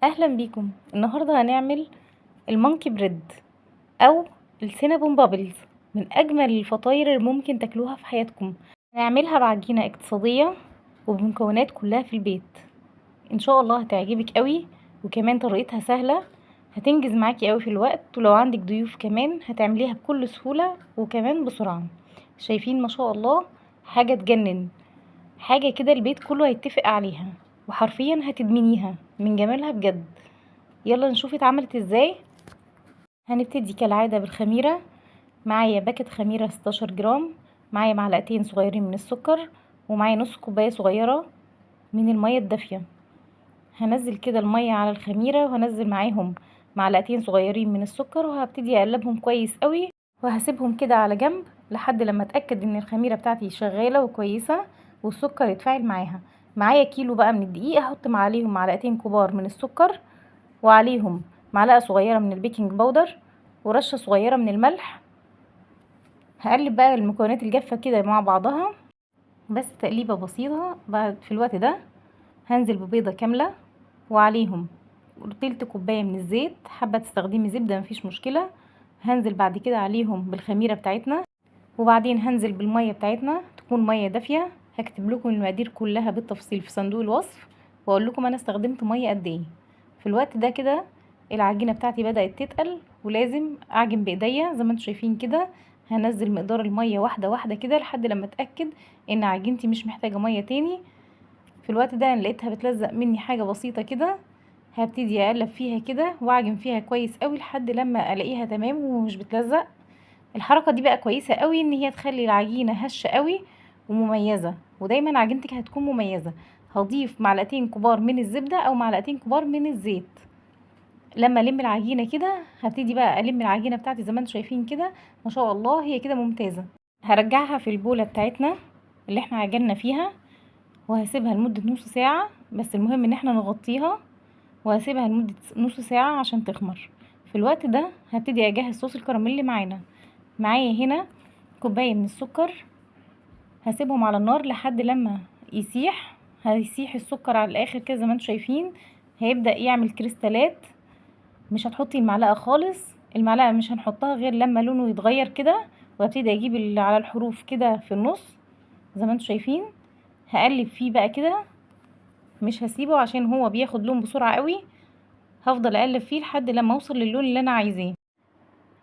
اهلا بيكم. النهارده هنعمل المونكي بريد او السينابون بابلز، من اجمل الفطاير اللي ممكن تاكلوها في حياتكم. هنعملها بعجينه اقتصاديه وبمكونات كلها في البيت. ان شاء الله هتعجبك قوي، وكمان طريقتها سهله، هتنجز معاكي قوي في الوقت، ولو عندك ضيوف كمان هتعمليها بكل سهوله وكمان بسرعه. شايفين ما شاء الله؟ حاجه تجنن، حاجه كده البيت كله هيتفق عليها، وحرفيا هتدمنيها من جمالها بجد. يلا نشوف اتعملت ازاي. هنبتدي كالعادة بالخميرة. معايا باكت خميرة 16 جرام، معايا معلقتين صغيرين من السكر، ومعايا نص كوباية صغيرة من المية الدافية. هنزل كده المية على الخميرة، وهنزل معاهم معلقتين صغيرين من السكر، وهبتدي اقلبهم كويس قوي، وهسيبهم كده على جنب لحد لما اتأكد ان الخميرة بتاعتي شغالة وكويسة والسكر يتفاعل معاها. معايا كيلو بقى من الدقيق، هحط عليهم معلقتين كبار من السكر، وعليهم معلقة صغيرة من البيكنج باودر، ورشة صغيرة من الملح. هقلب بقى المكونات الجافة كده مع بعضها، بس تقليبة بسيطة. بعد في الوقت ده هنزل ببيضة كاملة، وعليهم تلت كوباية من الزيت، حابة تستخدمي زبدة مفيش مشكلة. هنزل بعد كده عليهم بالخميرة بتاعتنا، وبعدين هنزل بالمية بتاعتنا تكون مية دافية. هكتب لكم المقادير كلها بالتفصيل في صندوق الوصف، واقول لكم انا استخدمت مية قد ايه. في الوقت ده كده العجينة بتاعتي بدأت تتقل، ولازم اعجن بايديا زي ما انتم شايفين كده. هنزل مقدار المية واحدة واحدة كده لحد لما اتأكد ان عجينتي مش محتاجة مية تاني. في الوقت ده انا لقيتها بتلزق مني حاجة بسيطة كده، هبتدي اقلب فيها كده واعجن فيها كويس قوي لحد لما الاقيها تمام ومش بتلزق. الحركة دي بقى كويسة قوي ان هي تخلي العجينة هشة قوي ومميزة، ودايما عجينتك هتكون مميزة. هضيف معلقتين كبار من الزبدة او معلقتين كبار من الزيت. لما الم العجينة كده هبتدي بقى الم العجينة بتاعتي زي ما انتم شايفين كده. ما شاء الله هي كده ممتازة. هرجعها في البولة بتاعتنا اللي احنا عجننا فيها، وهسيبها لمدة نص ساعة. بس المهم ان احنا نغطيها، وهسيبها لمدة نص ساعة عشان تخمر. في الوقت ده هبتدي اجهز صوص الكراميل اللي معانا. معايا هنا كوباية من السكر، هسيبهم على النار لحد لما يسيح. هيسيح السكر على الاخر كده زي ما انتم شايفين، هيبدأ يعمل كريستالات. مش هتحطي المعلقة خالص، المعلقة مش هنحطها غير لما لونه يتغير كده، وابتدي اجيب اللي على الحروف كده في النص زي ما انتم شايفين. هقلب فيه بقى كده، مش هسيبه عشان هو بياخد لون بسرعة قوي. هفضل اقلب فيه لحد لما اوصل للون اللي انا عايزاه.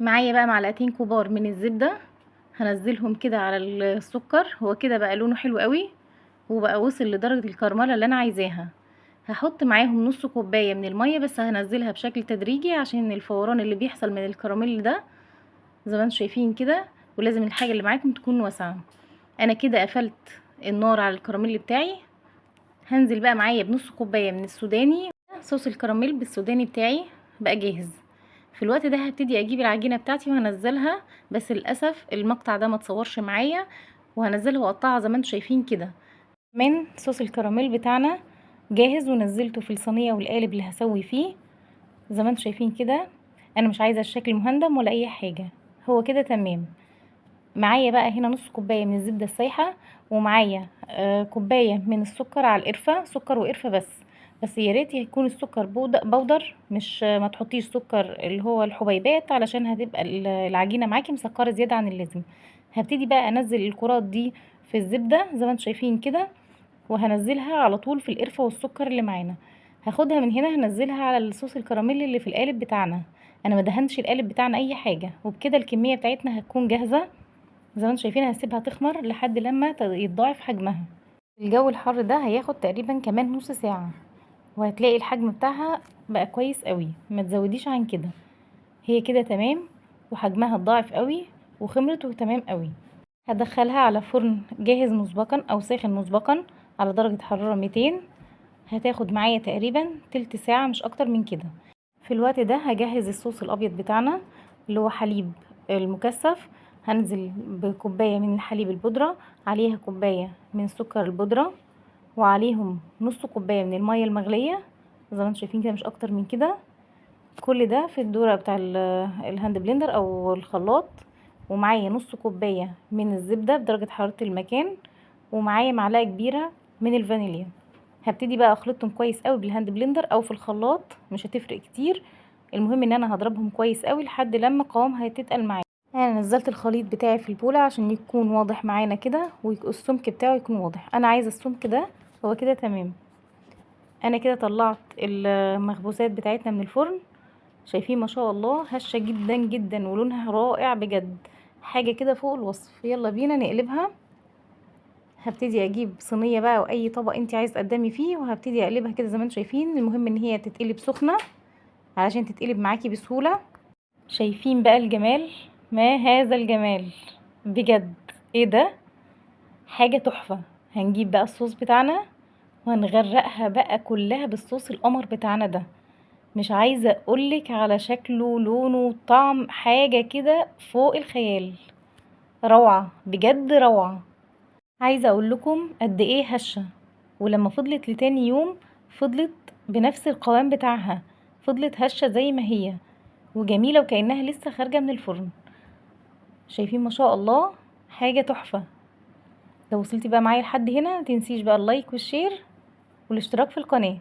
معايا بقى معلقتين كبار من الزبدة، هنزلهم كده على السكر. هو كده بقى لونه حلو قوي، وبقى وصل لدرجة الكرملة اللي انا عايزاها. هحط معاهم نص كوباية من المية، بس هنزلها بشكل تدريجي عشان الفوران اللي بيحصل من الكراميل ده زي ما انتم شايفين كده. ولازم الحاجة اللي معاكم تكون واسعة. انا كده قفلت النار على الكراميل بتاعي. هنزل بقى معايا بنص كوباية من السوداني. صوص الكراميل بالسوداني بتاعي بقى جاهز. في الوقت ده هبتدي اجيب العجينة بتاعتي وهنزلها، بس للأسف المقطع ده ما تصورش معايا، وهنزلها واقطعها زي ما انتم شايفين كده. من صوص الكراميل بتاعنا جاهز، ونزلته في الصينية والقالب اللي هسوي فيه زي ما انتم شايفين كده. انا مش عايزة الشكل مهندم ولا اي حاجة، هو كده تمام. معايا بقى هنا نص كوباية من الزبدة السايحة، ومعايا كوباية من السكر على القرفة، سكر وقرفة بس يا ريت يكون السكر بودر، مش ما تحطيش سكر اللي هو الحبيبات، علشان هتبقى العجينة معاكي مسكرة زيادة عن اللازم. هبتدي بقى انزل الكرات دي في الزبدة زي ما انتم شايفين كده، وهنزلها على طول في القرفة والسكر اللي معانا. هاخدها من هنا هنزلها على الصوص الكراميل اللي في القالب بتاعنا. انا ما دهنتش القالب بتاعنا اي حاجة، وبكده الكمية بتاعتنا هتكون جاهزة. زي ما انتم شايفين هسيبها تخمر لحد لما يتضاعف حجمها. الجو الحر ده هياخد تقريبا كمان نص ساعة، وهتلاقي الحجم بتاعها بقى كويس قوي. ما تزوديش عن كده، هي كده تمام، وحجمها اتضاعف قوي وخمرت وتمام قوي. هدخلها على فرن جاهز مسبقا او ساخن مسبقا على درجة حرارة 200. هتاخد معايا تقريبا تلت ساعة مش اكتر من كده. في الوقت ده هجهز الصوص الابيض بتاعنا اللي هو حليب المكثف. هنزل بكوباية من الحليب البودرة، عليها كوباية من سكر البودرة، وعليهم نص كوباية من المية المغلية زي ما انتم شايفين كده، مش اكتر من كده. كل ده في الدورة بتاع الهاند بلندر او الخلاط. ومعايا نص كوباية من الزبدة بدرجة حرارة المكان، ومعايا معلقة كبيرة من الفانيليا. هبتدي بقى اخلطهم كويس قوي بالهاند بلندر او في الخلاط، مش هتفرق كتير. المهم ان انا هضربهم كويس قوي لحد لما قوامها هتتقل معايا. انا نزلت الخليط بتاعي في البوله عشان يكون واضح معانا كده، والسمك بتاعه يكون واضح. انا عايزه السمك ده، هو كده تمام. انا كده طلعت المخبوزات بتاعتنا من الفرن. شايفين ما شاء الله هشه جدا جدا ولونها رائع بجد، حاجه كده فوق الوصف. يلا بينا نقلبها. هبتدي اجيب صينيه بقى او اي طبق انت عايز تقدمي فيه، وهبتدي اقلبها كده زي ما انتم شايفين. المهم ان هي تتقلب سخنه علشان تتقلب معاكي بسهوله. شايفين بقى الجمال؟ ما هذا الجمال بجد! ايه ده؟ حاجه تحفه. هنجيب بقى الصوص بتاعنا وهنغرقها بقى كلها بالصوص القمر بتاعنا ده. مش عايزه اقولك على شكله، لونه، طعم، حاجه كده فوق الخيال. روعه بجد، روعه. عايزه اقول لكم قد ايه هشه، ولما فضلت لتاني يوم فضلت بنفس القوام بتاعها، فضلت هشه زي ما هي وجميله وكأنها لسه خارجه من الفرن. شايفين ما شاء الله؟ حاجه تحفه. لو وصلتي بقى معايا لحد هنا متنسيش بقى اللايك والشير والاشتراك في القناه.